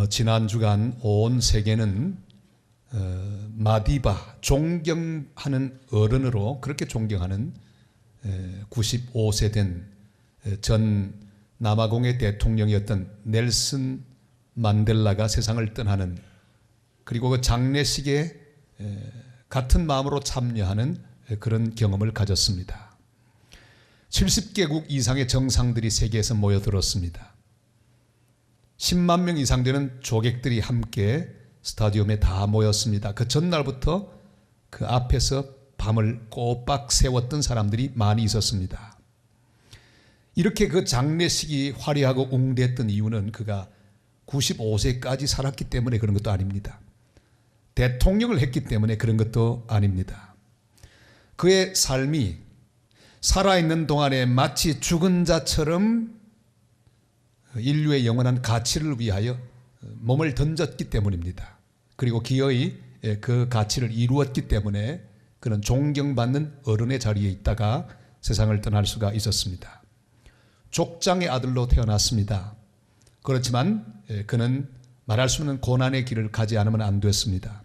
지난 주간 온 세계는 마디바, 존경하는 어른으로 그렇게 존경하는 95세 된 전 남아공의 대통령이었던 넬슨 만델라가 세상을 떠나는, 그리고 그 장례식에 같은 마음으로 참여하는 그런 경험을 가졌습니다. 70개국 이상의 정상들이 세계에서 모여들었습니다. 10만 명 이상 되는 조객들이 함께 스타디움에 다 모였습니다. 그 전날부터 그 앞에서 밤을 꼬박 세웠던 사람들이 많이 있었습니다. 이렇게 그 장례식이 화려하고 웅대했던 이유는 그가 95세까지 살았기 때문에 그런 것도 아닙니다. 대통령을 했기 때문에 그런 것도 아닙니다. 그의 삶이 살아있는 동안에 마치 죽은 자처럼 인류의 영원한 가치를 위하여 몸을 던졌기 때문입니다. 그리고 기어이 그 가치를 이루었기 때문에 그는 존경받는 어른의 자리에 있다가 세상을 떠날 수가 있었습니다. 족장의 아들로 태어났습니다. 그렇지만 그는 말할 수 없는 고난의 길을 가지 않으면 안 됐습니다.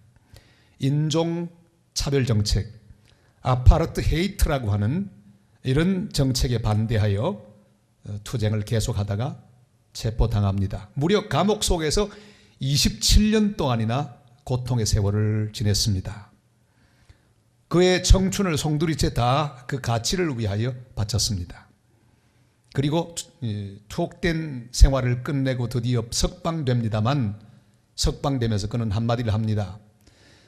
인종 차별 정책, 아파르트 헤이트라고 하는 이런 정책에 반대하여 투쟁을 계속하다가 체포당합니다. 무려 감옥 속에서 27년 동안이나 고통의 세월을 지냈습니다. 그의 청춘을 송두리째 다 그 가치를 위하여 바쳤습니다. 그리고 투옥된 생활을 끝내고 드디어 석방됩니다만, 석방되면서 그는 한마디를 합니다.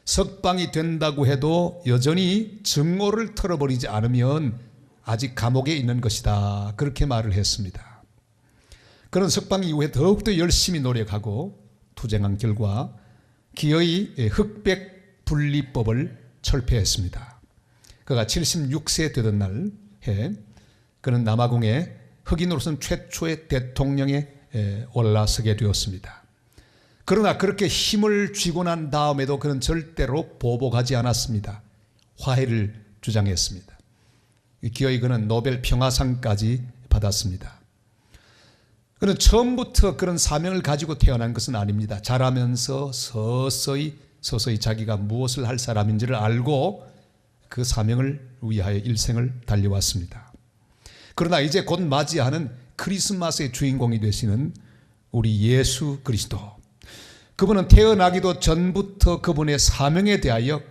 석방이 된다고 해도 여전히 증오를 털어버리지 않으면 아직 감옥에 있는 것이다, 그렇게 말을 했습니다. 그는 석방 이후에 더욱더 열심히 노력하고 투쟁한 결과 기어이 흑백 분리법을 철폐했습니다. 그가 76세 되던 날 해 그는 남아공의 흑인으로서는 최초의 대통령에 올라서게 되었습니다. 그러나 그렇게 힘을 쥐고 난 다음에도 그는 절대로 보복하지 않았습니다. 화해를 주장했습니다. 기어이 그는 노벨 평화상까지 받았습니다. 그는 처음부터 그런 사명을 가지고 태어난 것은 아닙니다. 자라면서 서서히 자기가 무엇을 할 사람인지를 알고 그 사명을 위하여 일생을 달려왔습니다. 그러나 이제 곧 맞이하는 크리스마스의 주인공이 되시는 우리 예수 그리스도, 그분은 태어나기도 전부터 그분의 사명에 대하여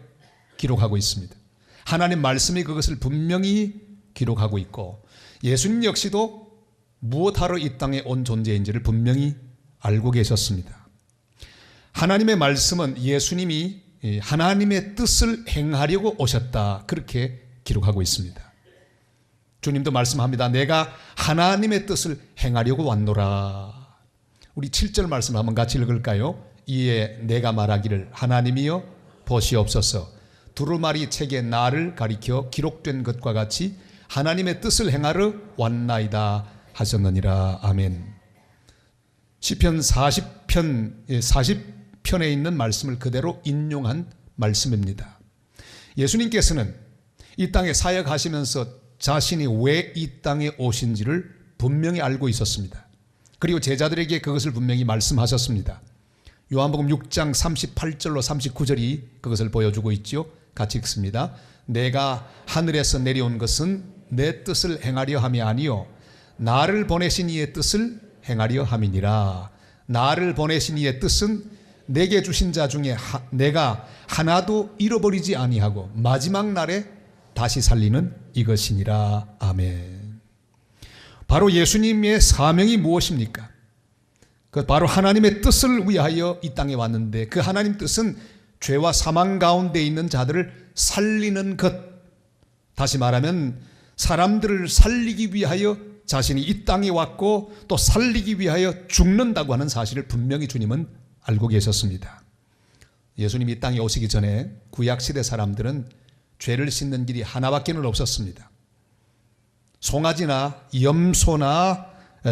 기록하고 있습니다. 하나님 말씀이 그것을 분명히 기록하고 있고, 예수님 역시도 무엇하러 이 땅에 온 존재인지를 분명히 알고 계셨습니다. 하나님의 말씀은 예수님이 하나님의 뜻을 행하려고 오셨다, 그렇게 기록하고 있습니다. 주님도 말씀합니다. 내가 하나님의 뜻을 행하려고 왔노라. 우리 7절 말씀 한번 같이 읽을까요? 이에 내가 말하기를 하나님이여 보시옵소서, 두루마리 책에 나를 가리켜 기록된 것과 같이 하나님의 뜻을 행하러 왔나이다 하셨느니라. 아멘. 시편 40편에 있는 말씀을 그대로 인용한 말씀입니다. 예수님께서는 이 땅에 사역하시면서 자신이 왜 이 땅에 오신지를 분명히 알고 있었습니다. 그리고 제자들에게 그것을 분명히 말씀하셨습니다. 요한복음 6장 38절로 39절이 그것을 보여주고 있죠. 같이 읽습니다. 내가 하늘에서 내려온 것은 내 뜻을 행하려 함이 아니요 나를 보내신 이의 뜻을 행하려 함이니라. 나를 보내신 이의 뜻은 내게 주신 자 중에 내가 하나도 잃어버리지 아니하고 마지막 날에 다시 살리는 이것이니라. 아멘. 바로 예수님의 사명이 무엇입니까? 그 바로 하나님의 뜻을 위하여 이 땅에 왔는데, 그 하나님 뜻은 죄와 사망 가운데 있는 자들을 살리는 것, 다시 말하면 사람들을 살리기 위하여 자신이 이 땅에 왔고 또 살리기 위하여 죽는다고 하는 사실을 분명히 주님은 알고 계셨습니다. 예수님이 이 땅에 오시기 전에 구약시대 사람들은 죄를 씻는 길이 하나밖에는 없었습니다. 송아지나 염소나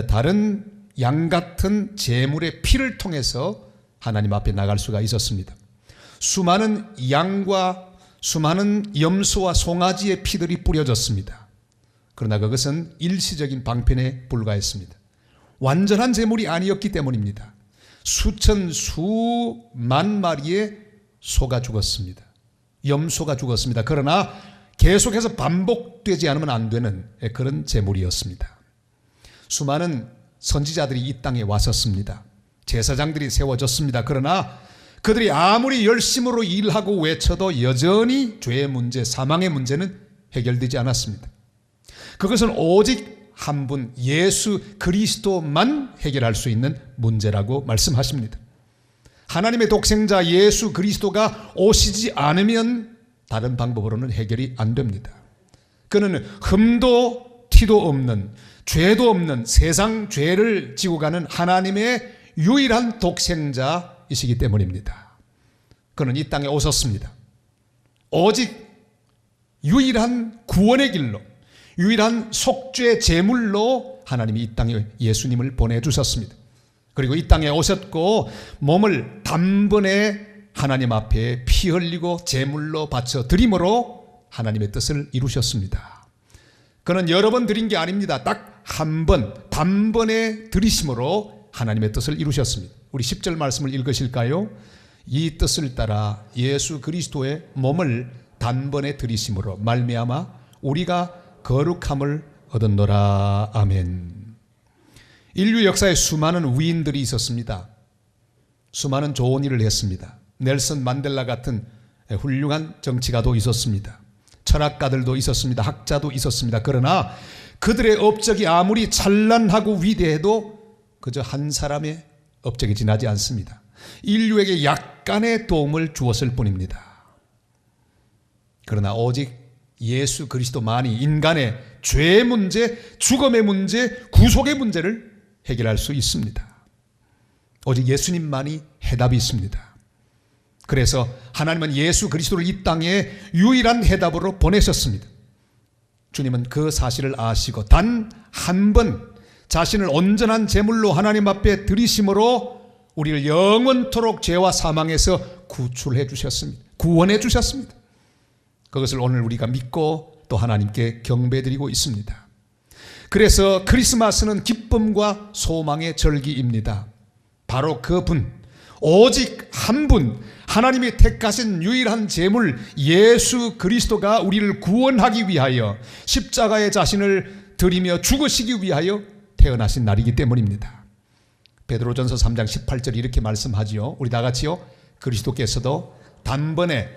다른 양 같은 제물의 피를 통해서 하나님 앞에 나갈 수가 있었습니다. 수많은 양과 수많은 염소와 송아지의 피들이 뿌려졌습니다. 그러나 그것은 일시적인 방편에 불과했습니다. 완전한 제물이 아니었기 때문입니다. 수천 수만 마리의 소가 죽었습니다. 염소가 죽었습니다. 그러나 계속해서 반복되지 않으면 안 되는 그런 제물이었습니다. 수많은 선지자들이 이 땅에 왔었습니다. 제사장들이 세워졌습니다. 그러나 그들이 아무리 열심으로 일하고 외쳐도 여전히 죄의 문제, 사망의 문제는 해결되지 않았습니다. 그것은 오직 한 분 예수 그리스도만 해결할 수 있는 문제라고 말씀하십니다. 하나님의 독생자 예수 그리스도가 오시지 않으면 다른 방법으로는 해결이 안 됩니다. 그는 흠도 티도 없는, 죄도 없는, 세상 죄를 지고 가는 하나님의 유일한 독생자이시기 때문입니다. 그는 이 땅에 오셨습니다. 오직 유일한 구원의 길로, 유일한 속죄 제물로 하나님이 이 땅에 예수님을 보내주셨습니다. 그리고 이 땅에 오셨고 몸을 단번에 하나님 앞에 피 흘리고 제물로 바쳐 드림으로 하나님의 뜻을 이루셨습니다. 그는 여러 번 드린 게 아닙니다. 딱 한 번, 단번에 드리심으로 하나님의 뜻을 이루셨습니다. 우리 10절 말씀을 읽으실까요? 이 뜻을 따라 예수 그리스도의 몸을 단번에 드리심으로 말미암아 우리가 거룩함을 얻었노라. 아멘. 인류 역사에 수많은 위인들이 있었습니다. 수많은 좋은 일을 했습니다. 넬슨 만델라 같은 훌륭한 정치가도 있었습니다. 철학가들도 있었습니다. 학자도 있었습니다. 그러나 그들의 업적이 아무리 찬란하고 위대해도 그저 한 사람의 업적이 지나지 않습니다. 인류에게 약간의 도움을 주었을 뿐입니다. 그러나 오직 예수 그리스도만이 인간의 죄의 문제, 죽음의 문제, 구속의 문제를 해결할 수 있습니다. 오직 예수님만이 해답이 있습니다. 그래서 하나님은 예수 그리스도를 이 땅에 유일한 해답으로 보내셨습니다. 주님은 그 사실을 아시고 단 한 번 자신을 온전한 제물로 하나님 앞에 드리심으로 우리를 영원토록 죄와 사망에서 구출해 주셨습니다. 구원해 주셨습니다. 그것을 오늘 우리가 믿고 또 하나님께 경배드리고 있습니다. 그래서 크리스마스는 기쁨과 소망의 절기입니다. 바로 그분, 오직 한 분, 하나님이 택하신 유일한 제물 예수 그리스도가 우리를 구원하기 위하여 십자가에 자신을 드리며 죽으시기 위하여 태어나신 날이기 때문입니다. 베드로전서 3장 18절 이렇게 말씀하지요. 우리 다 같이요. 그리스도께서도 단번에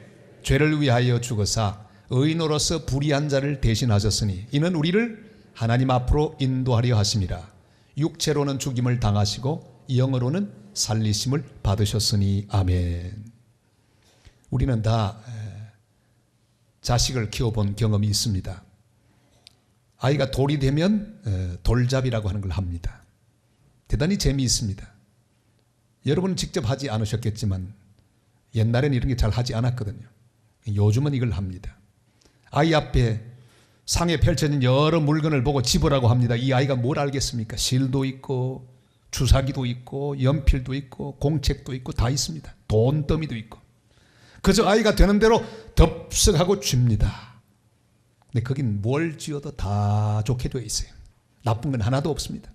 죄를 위하여 죽으사 의인으로서 불의한 자를 대신하셨으니 이는 우리를 하나님 앞으로 인도하려 하심이라. 육체로는 죽임을 당하시고 영으로는 살리심을 받으셨으니 아멘. 우리는 다 자식을 키워본 경험이 있습니다. 아이가 돌이 되면 돌잡이라고 하는 걸 합니다. 대단히 재미있습니다. 여러분은 직접 하지 않으셨겠지만 옛날에는 이런 게 잘 하지 않았거든요. 요즘은 이걸 합니다. 아이 앞에 상에 펼쳐진 여러 물건을 보고 집으라고 합니다. 이 아이가 뭘 알겠습니까? 실도 있고 주사기도 있고 연필도 있고 공책도 있고 다 있습니다. 돈더미도 있고. 그저 아이가 되는 대로 덥석하고 줍니다. 근데 거긴 뭘 쥐어도 다 좋게 되어 있어요. 나쁜 건 하나도 없습니다.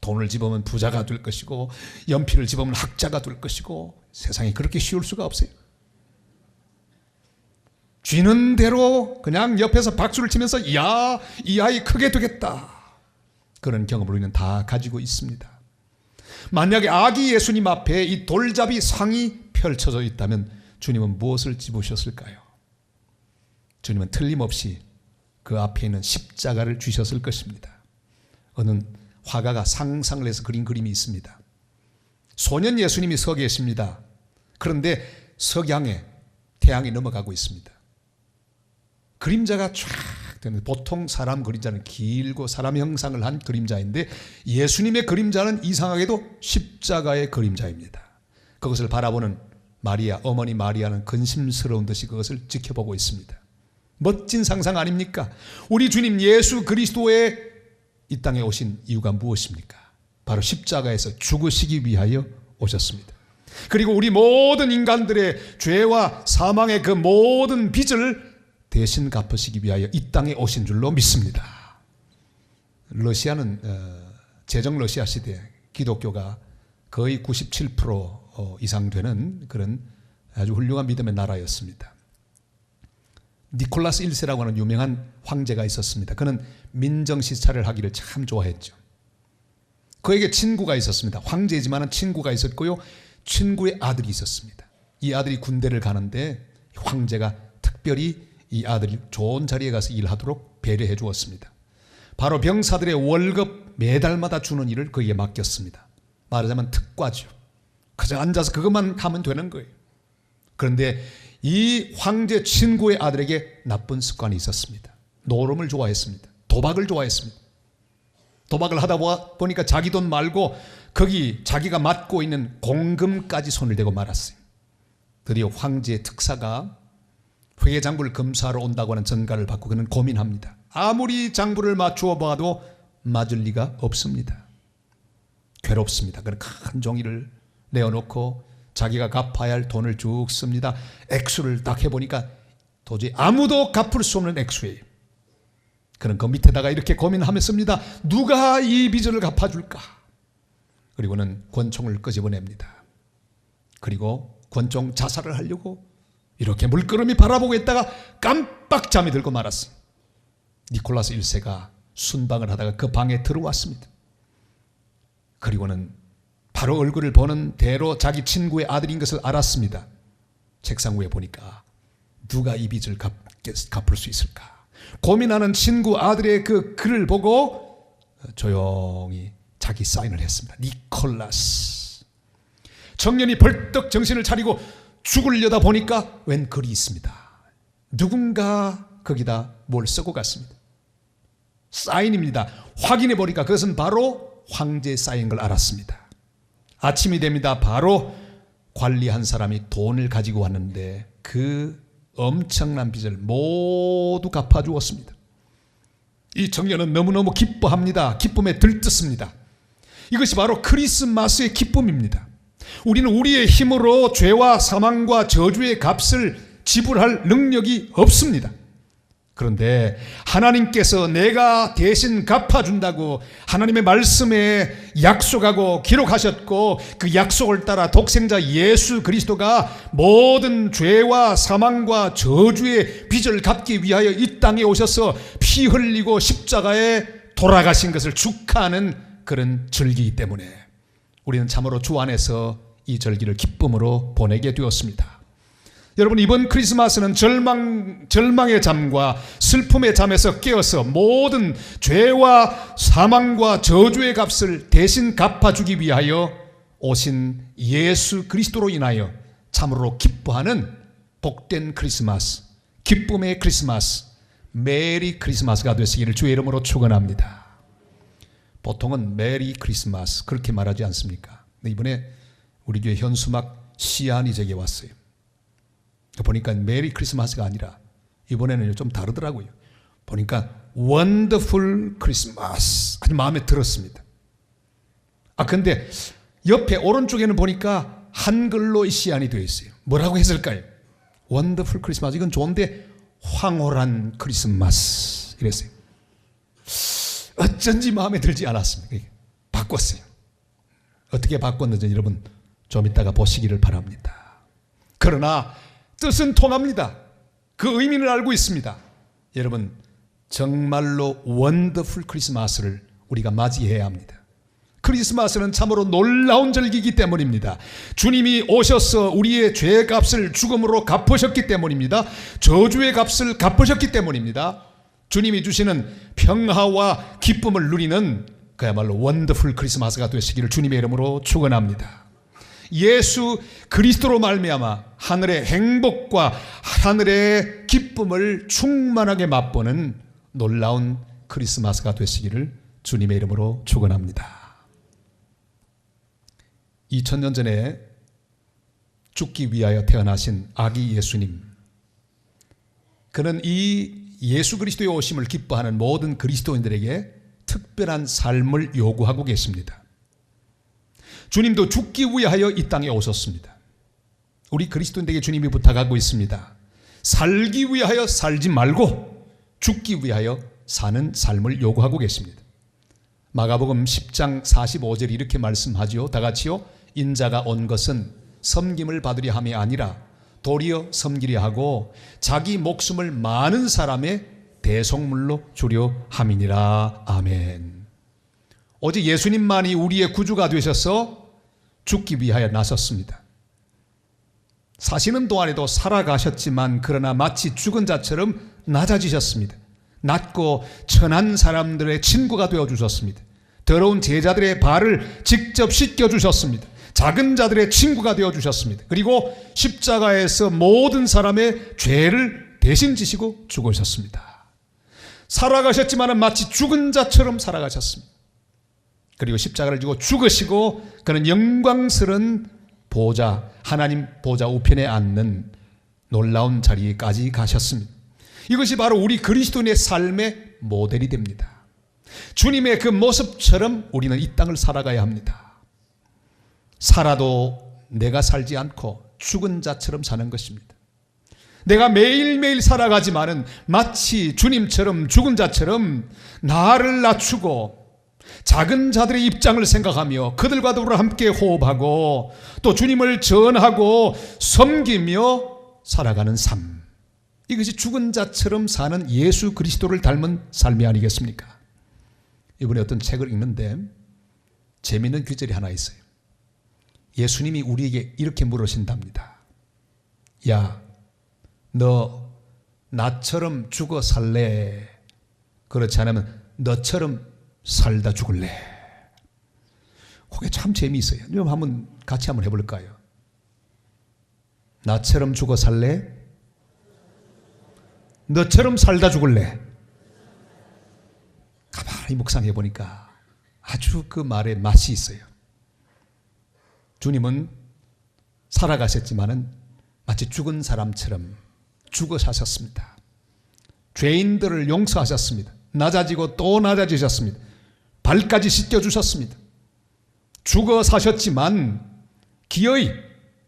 돈을 집으면 부자가 될 것이고 연필을 집으면 학자가 될 것이고 세상에 그렇게 쉬울 수가 없어요. 쥐는 대로 그냥 옆에서 박수를 치면서 이야 이 아이 크게 되겠다. 그런 경험을 우리는 다 가지고 있습니다. 만약에 아기 예수님 앞에 이 돌잡이 상이 펼쳐져 있다면 주님은 무엇을 집으셨을까요? 주님은 틀림없이 그 앞에 있는 십자가를 주셨을 것입니다. 어느 화가가 상상을 해서 그린 그림이 있습니다. 소년 예수님이 서 계십니다. 그런데 석양에 태양이 넘어가고 있습니다. 그림자가 쫙 되는, 보통 사람 그림자는 길고 사람 형상을 한 그림자인데 예수님의 그림자는 이상하게도 십자가의 그림자입니다. 그것을 바라보는 마리아, 어머니 마리아는 근심스러운 듯이 그것을 지켜보고 있습니다. 멋진 상상 아닙니까? 우리 주님 예수 그리스도의 이 땅에 오신 이유가 무엇입니까? 바로 십자가에서 죽으시기 위하여 오셨습니다. 그리고 우리 모든 인간들의 죄와 사망의 그 모든 빚을 대신 갚으시기 위하여 이 땅에 오신 줄로 믿습니다. 러시아는 제정 러시아 시대 기독교가 거의 97% 이상 되는 그런 아주 훌륭한 믿음의 나라였습니다. 니콜라스 1세라고 하는 유명한 황제가 있었습니다. 그는 민정시찰을 하기를 참 좋아했죠. 그에게 친구가 있었습니다. 황제이지만 친구가 있었고요. 친구의 아들이 있었습니다. 이 아들이 군대를 가는데 황제가 특별히 이 아들이 좋은 자리에 가서 일하도록 배려해 주었습니다. 바로 병사들의 월급 매달마다 주는 일을 그에게 맡겼습니다. 말하자면 특과죠. 그저 앉아서 그것만 하면 되는 거예요. 그런데 이 황제 친구의 아들에게 나쁜 습관이 있었습니다. 노름을 좋아했습니다. 도박을 좋아했습니다. 도박을 하다 보니까 자기 돈 말고 거기 자기가 맡고 있는 공금까지 손을 대고 말았어요. 드디어 황제의 특사가 회장부를 검사하러 온다고 하는 전가를 받고 그는 고민합니다. 아무리 장부를 맞추어 봐도 맞을 리가 없습니다. 괴롭습니다. 그는 큰 종이를 내어놓고 자기가 갚아야 할 돈을 쭉 씁니다. 액수를 딱 해보니까 도저히 아무도 갚을 수 없는 액수예요. 그는 그 밑에다가 이렇게 고민하면서입니다. 누가 이 빚을 갚아줄까? 그리고는 권총을 끄집어냅니다. 그리고 권총 자살을 하려고 이렇게 물끄러미 바라보고 있다가 깜빡 잠이 들고 말았어요. 니콜라스 1세가 순방을 하다가 그 방에 들어왔습니다. 그리고는 바로 얼굴을 보는 대로 자기 친구의 아들인 것을 알았습니다. 책상 위에 보니까 누가 이 빚을 갚을 수 있을까? 고민하는 친구 아들의 그 글을 보고 조용히 자기 사인을 했습니다. 니콜라스. 청년이 벌떡 정신을 차리고 죽으려다 보니까 웬 글이 있습니다. 누군가 거기다 뭘 쓰고 갔습니다. 사인입니다. 확인해 보니까 그것은 바로 황제의 사인인 걸 알았습니다. 아침이 됩니다. 바로 관리한 사람이 돈을 가지고 왔는데 그 엄청난 빚을 모두 갚아주었습니다. 이 청년은 너무너무 기뻐합니다. 기쁨에 들뜨습니다. 이것이 바로 크리스마스의 기쁨입니다. 우리는 우리의 힘으로 죄와 사망과 저주의 값을 지불할 능력이 없습니다. 그런데 하나님께서 내가 대신 갚아준다고 하나님의 말씀에 약속하고 기록하셨고 그 약속을 따라 독생자 예수 그리스도가 모든 죄와 사망과 저주의 빚을 갚기 위하여 이 땅에 오셔서 피 흘리고 십자가에 돌아가신 것을 축하하는 그런 절기이기 때문에 우리는 참으로 주 안에서 이 절기를 기쁨으로 보내게 되었습니다. 여러분, 이번 크리스마스는 절망의 잠과 슬픔의 잠에서 깨어서 모든 죄와 사망과 저주의 값을 대신 갚아주기 위하여 오신 예수 그리스도로 인하여 참으로 기뻐하는 복된 크리스마스, 기쁨의 크리스마스, 메리 크리스마스가 되시기를 주의 이름으로 축원합니다. 보통은 메리 크리스마스 그렇게 말하지 않습니까? 이번에 우리 교회 현수막 시안이 제게 왔어요. 보니까 메리 크리스마스가 아니라 이번에는 좀 다르더라고요. 보니까 원더풀 크리스마스 아주 마음에 들었습니다. 근데 옆에 오른쪽에는 보니까 한글로 시안이 되어 있어요. 뭐라고 했을까요? 원더풀 크리스마스. 이건 좋은데 황홀한 크리스마스 이랬어요. 어쩐지 마음에 들지 않았습니다. 바꿨어요. 어떻게 바꿨는지 여러분 좀 이따가 보시기를 바랍니다. 그러나 뜻은 통합니다. 그 의미를 알고 있습니다. 여러분, 정말로 원더풀 크리스마스를 우리가 맞이해야 합니다. 크리스마스는 참으로 놀라운 절기이기 때문입니다. 주님이 오셔서 우리의 죄의 값을 죽음으로 갚으셨기 때문입니다. 저주의 값을 갚으셨기 때문입니다. 주님이 주시는 평화와 기쁨을 누리는 그야말로 원더풀 크리스마스가 되시기를 주님의 이름으로 축원합니다. 예수 그리스도로 말미암아 하늘의 행복과 하늘의 기쁨을 충만하게 맛보는 놀라운 크리스마스가 되시기를 주님의 이름으로 축원합니다. 2000년 전에 죽기 위하여 태어나신 아기 예수님, 그는 이 예수 그리스도의 오심을 기뻐하는 모든 그리스도인들에게 특별한 삶을 요구하고 계십니다. 주님도 죽기 위하여 이 땅에 오셨습니다. 우리 그리스도인들에게 주님이 부탁하고 있습니다. 살기 위하여 살지 말고 죽기 위하여 사는 삶을 요구하고 계십니다. 마가복음 10장 45절 이렇게 말씀하지요. 다 같이요. 인자가 온 것은 섬김을 받으려 함이 아니라 도리어 섬기려 하고 자기 목숨을 많은 사람의 대속물로 주려 함이니라. 아멘. 오직 예수님만이 우리의 구주가 되셔서 죽기 위하여 나섰습니다. 사시는 동안에도 살아가셨지만 그러나 마치 죽은 자처럼 낮아지셨습니다. 낮고 천한 사람들의 친구가 되어주셨습니다. 더러운 제자들의 발을 직접 씻겨주셨습니다. 작은 자들의 친구가 되어주셨습니다. 그리고 십자가에서 모든 사람의 죄를 대신 지시고 죽으셨습니다. 살아가셨지만 마치 죽은 자처럼 살아가셨습니다. 그리고 십자가를 지고 죽으시고 그는 영광스러운 보좌, 하나님 보좌 우편에 앉는 놀라운 자리까지 가셨습니다. 이것이 바로 우리 그리스도인의 삶의 모델이 됩니다. 주님의 그 모습처럼 우리는 이 땅을 살아가야 합니다. 살아도 내가 살지 않고 죽은 자처럼 사는 것입니다. 내가 매일매일 살아가지만은 마치 주님처럼 죽은 자처럼 나를 낮추고 작은 자들의 입장을 생각하며 그들과 더불어 함께 호흡하고 또 주님을 전하고 섬기며 살아가는 삶, 이것이 죽은 자처럼 사는 예수 그리스도를 닮은 삶이 아니겠습니까? 이번에 어떤 책을 읽는데 재미있는 귀절이 하나 있어요. 예수님이 우리에게 이렇게 물으신답니다. 야, 너 나처럼 죽어 살래? 그렇지 않으면 너처럼 살다 죽을래? 그게 참 재미있어요. 여러분 한번 같이 한번 해볼까요? 나처럼 죽어 살래? 너처럼 살다 죽을래? 가만히 묵상해 보니까 아주 그 말에 맛이 있어요. 주님은 살아가셨지만은 마치 죽은 사람처럼 죽어 사셨습니다. 죄인들을 용서하셨습니다. 낮아지고 또 낮아지셨습니다. 발까지 씻겨주셨습니다. 죽어 사셨지만 기어이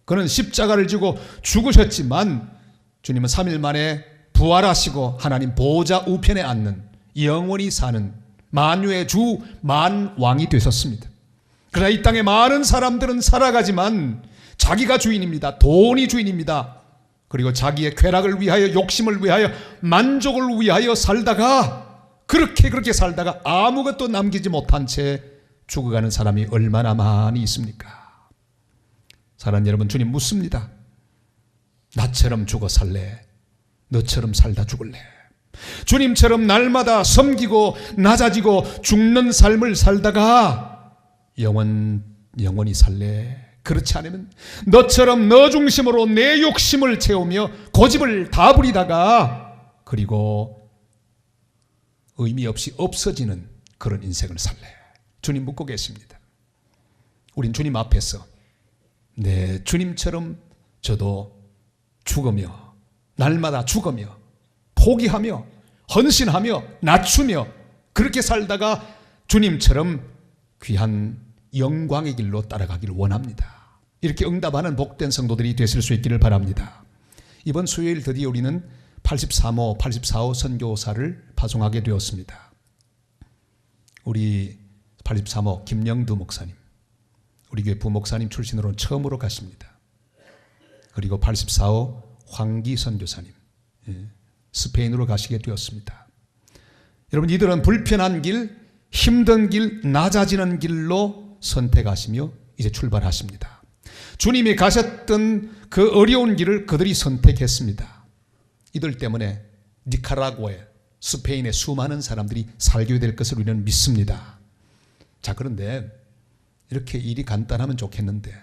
그는 십자가를 지고 죽으셨지만 주님은 3일 만에 부활하시고 하나님 보좌 우편에 앉는 영원히 사는 만유의 주 만왕이 되셨습니다. 그러나 이 땅에 많은 사람들은 살아가지만 자기가 주인입니다. 돈이 주인입니다. 그리고 자기의 쾌락을 위하여 욕심을 위하여 만족을 위하여 살다가 그렇게 살다가 아무것도 남기지 못한 채 죽어가는 사람이 얼마나 많이 있습니까? 사랑하는 여러분, 주님 묻습니다. 나처럼 죽어 살래? 너처럼 살다 죽을래? 주님처럼 날마다 섬기고 낮아지고 죽는 삶을 살다가 영원히 살래? 그렇지 않으면 너처럼 너 중심으로 내 욕심을 채우며 고집을 다 부리다가 그리고 의미 없이 없어지는 그런 인생을 살래? 주님 묻고 계십니다. 우린 주님 앞에서 네, 주님처럼 저도 죽으며 날마다 죽으며 포기하며 헌신하며 낮추며 그렇게 살다가 주님처럼 귀한 영광의 길로 따라가기를 원합니다. 이렇게 응답하는 복된 성도들이 되실 수 있기를 바랍니다. 이번 수요일 드디어 우리는 83호, 84호 선교사를 파송하게 되었습니다. 우리 83호 김영두 목사님, 우리 교회 부목사님 출신으로는 처음으로 가십니다. 그리고 84호 황기 선교사님, 스페인으로 가시게 되었습니다. 여러분, 이들은 불편한 길, 힘든 길, 낮아지는 길로 선택하시며 이제 출발하십니다. 주님이 가셨던 그 어려운 길을 그들이 선택했습니다. 이들 때문에 니카라과에 스페인의 수많은 사람들이 살게 될 것을 우리는 믿습니다. 자, 그런데 이렇게 일이 간단하면 좋겠는데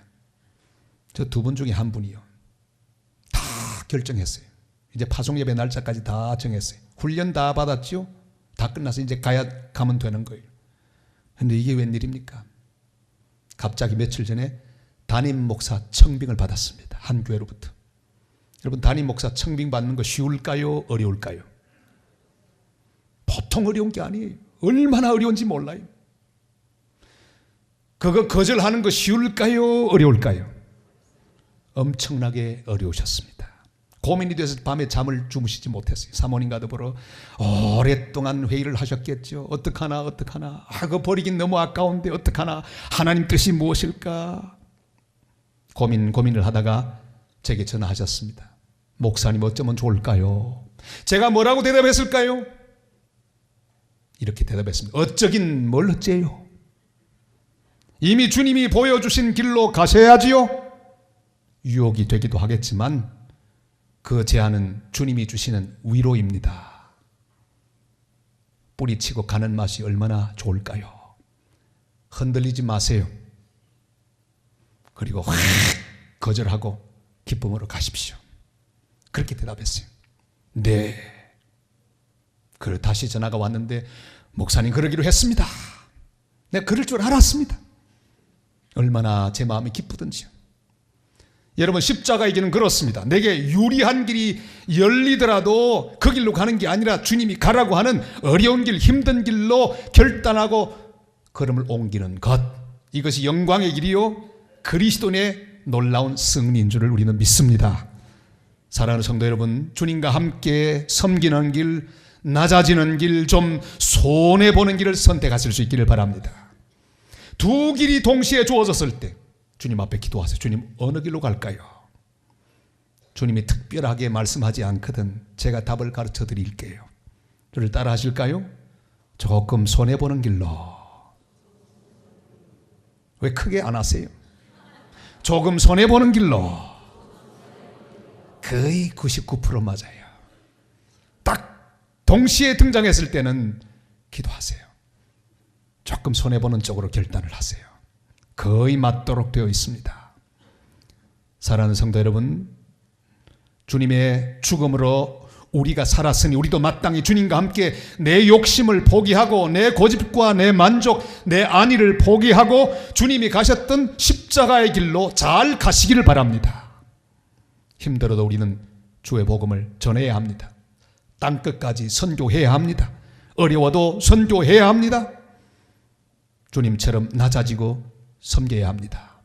저 두 분 중에 한 분이요, 다 결정했어요. 이제 파송예배 날짜까지 다 정했어요. 훈련 다 받았죠. 다 끝나서 이제 가면 되는 거예요. 그런데 이게 웬일입니까? 갑자기 며칠 전에 담임 목사 청빙을 받았습니다. 한 교회로부터. 여러분, 담임 목사 청빙 받는 거 쉬울까요? 어려울까요? 보통 어려운 게 아니에요. 얼마나 어려운지 몰라요. 그거 거절하는 거 쉬울까요? 어려울까요? 엄청나게 어려우셨습니다. 고민이 돼서 밤에 잠을 주무시지 못했어요. 사모님과 더불어 오랫동안 회의를 하셨겠죠. 어떡하나 그거 버리긴 너무 아까운데 어떡하나, 하나님 뜻이 무엇일까? 고민을 하다가 제게 전화하셨습니다. 목사님 어쩌면 좋을까요? 제가 뭐라고 대답했을까요? 이렇게 대답했습니다. 어쩌긴 뭘 어째요? 이미 주님이 보여주신 길로 가셔야지요. 유혹이 되기도 하겠지만 그 제안은 주님이 주시는 위로입니다. 뿌리치고 가는 맛이 얼마나 좋을까요? 흔들리지 마세요. 그리고 확 거절하고 기쁨으로 가십시오. 그렇게 대답했어요. 네. 그리고 다시 전화가 왔는데 목사님 그러기로 했습니다. 내가 그럴 줄 알았습니다. 얼마나 제 마음이 기쁘던지요. 여러분, 십자가의 길은 그렇습니다. 내게 유리한 길이 열리더라도 그 길로 가는 게 아니라 주님이 가라고 하는 어려운 길, 힘든 길로 결단하고 걸음을 옮기는 것, 이것이 영광의 길이요 그리스도의 놀라운 승리인 줄을 우리는 믿습니다. 사랑하는 성도 여러분, 주님과 함께 섬기는 길, 낮아지는 길, 좀 손해보는 길을 선택하실 수 있기를 바랍니다. 두 길이 동시에 주어졌을 때 주님 앞에 기도하세요. 주님, 어느 길로 갈까요? 주님이 특별하게 말씀하지 않거든 제가 답을 가르쳐 드릴게요. 저를 따라 하실까요? 조금 손해보는 길로. 왜 크게 안 하세요? 조금 손해보는 길로. 거의 99% 맞아요. 딱 동시에 등장했을 때는 기도하세요. 조금 손해보는 쪽으로 결단을 하세요. 거의 맞도록 되어 있습니다. 사랑하는 성도 여러분, 주님의 죽음으로 우리가 살았으니 우리도 마땅히 주님과 함께 내 욕심을 포기하고 내 고집과 내 만족, 내 안위를 포기하고 주님이 가셨던 십자가의 길로 잘 가시기를 바랍니다. 힘들어도 우리는 주의 복음을 전해야 합니다. 땅끝까지 선교해야 합니다. 어려워도 선교해야 합니다. 주님처럼 낮아지고 섬겨야 합니다.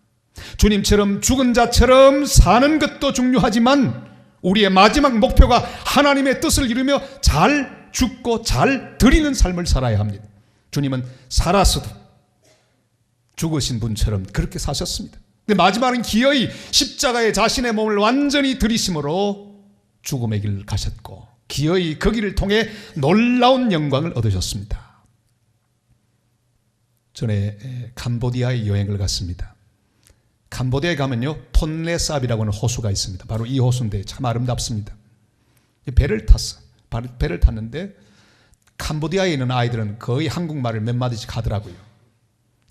주님처럼 죽은 자처럼 사는 것도 중요하지만 우리의 마지막 목표가 하나님의 뜻을 이루며 잘 죽고 잘 드리는 삶을 살아야 합니다. 주님은 살았어도 죽으신 분처럼 그렇게 사셨습니다. 근데 마지막은 기어이 십자가에 자신의 몸을 완전히 들이심으로 죽음의 길을 가셨고 기어이 그 길을 통해 놀라운 영광을 얻으셨습니다. 전에 캄보디아에 여행을 갔습니다. 캄보디아에 가면요 톤레삽이라고 하는 호수가 있습니다. 바로 이 호수인데 참 아름답습니다. 배를 탔어. 배를 탔는데 캄보디아에 있는 아이들은 거의 한국말을 몇 마디씩 하더라고요.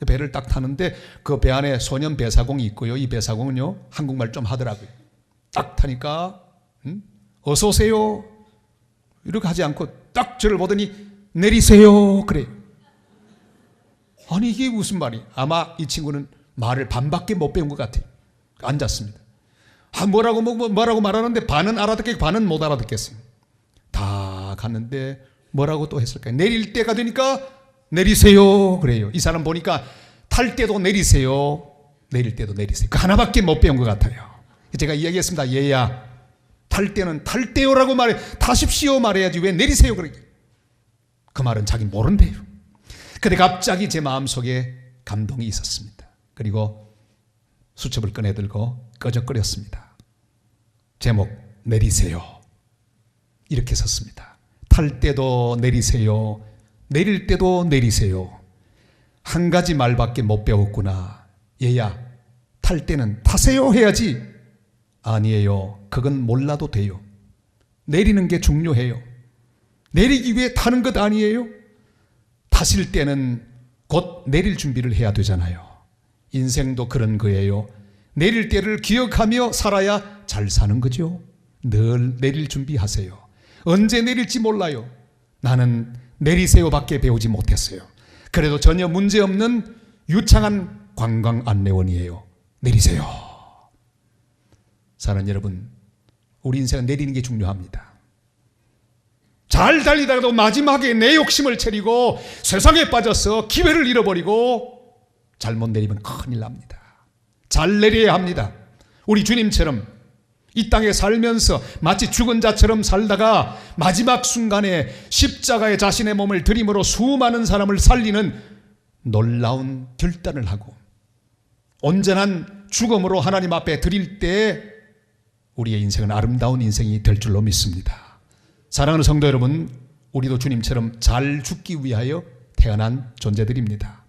배를 딱 타는데 그 배 안에 소년 배사공이 있고요. 이 배사공은요 한국말 좀 하더라고요. 딱 타니까 어서 오세요 이렇게 하지 않고 딱 저를 보더니 내리세요 그래요. 아니 이게 무슨 말이? 아마 이 친구는 말을 반밖에 못 배운 것 같아요. 앉았습니다. 뭐라고 말하는데 반은 알아듣겠고 반은 못 알아듣겠어요. 다 갔는데 뭐라고 또 했을까요? 내릴 때가 되니까 내리세요 그래요. 이 사람 보니까 탈 때도 내리세요, 내릴 때도 내리세요. 그 하나밖에 못 배운 것 같아요. 제가 이야기했습니다. 얘야, 탈 때는 탈 때요라고 말해, 타십시오 말해야지 왜 내리세요 그래. 그 말은 자기 모른대요. 근데 갑자기 제 마음속에 감동이 있었습니다. 그리고 수첩을 꺼내들고 끄적거렸습니다. 제목, 내리세요. 이렇게 썼습니다. 탈 때도 내리세요, 내릴 때도 내리세요. 한 가지 말밖에 못 배웠구나. 얘야, 탈 때는 타세요 해야지. 아니에요. 그건 몰라도 돼요. 내리는 게 중요해요. 내리기 위해 타는 것 아니에요? 타실 때는 곧 내릴 준비를 해야 되잖아요. 인생도 그런 거예요. 내릴 때를 기억하며 살아야 잘 사는 거죠. 늘 내릴 준비하세요. 언제 내릴지 몰라요. 나는 내리세요밖에 배우지 못했어요. 그래도 전혀 문제없는 유창한 관광 안내원이에요. 내리세요. 사랑하는 여러분, 우리 인생은 내리는 게 중요합니다. 잘 달리다가도 마지막에 내 욕심을 차리고 세상에 빠져서 기회를 잃어버리고 잘못 내리면 큰일 납니다. 잘 내려야 합니다. 우리 주님처럼 이 땅에 살면서 마치 죽은 자처럼 살다가 마지막 순간에 십자가에 자신의 몸을 들임으로 수많은 사람을 살리는 놀라운 결단을 하고 온전한 죽음으로 하나님 앞에 드릴 때 우리의 인생은 아름다운 인생이 될 줄로 믿습니다. 사랑하는 성도 여러분, 우리도 주님처럼 잘 죽기 위하여 태어난 존재들입니다.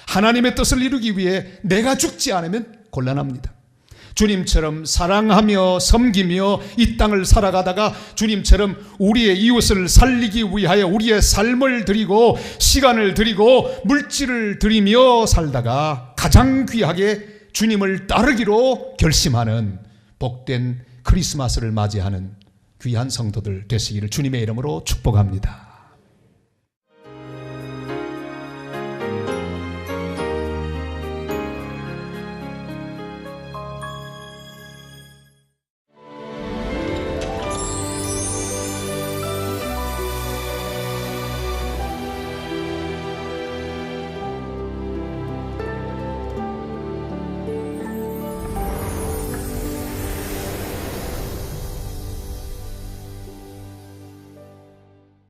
하나님의 뜻을 이루기 위해 내가 죽지 않으면 곤란합니다. 주님처럼 사랑하며 섬기며 이 땅을 살아가다가 주님처럼 우리의 이웃을 살리기 위하여 우리의 삶을 드리고 시간을 드리고 물질을 드리며 살다가 가장 귀하게 주님을 따르기로 결심하는 복된 크리스마스를 맞이하는 귀한 성도들 되시기를 주님의 이름으로 축복합니다.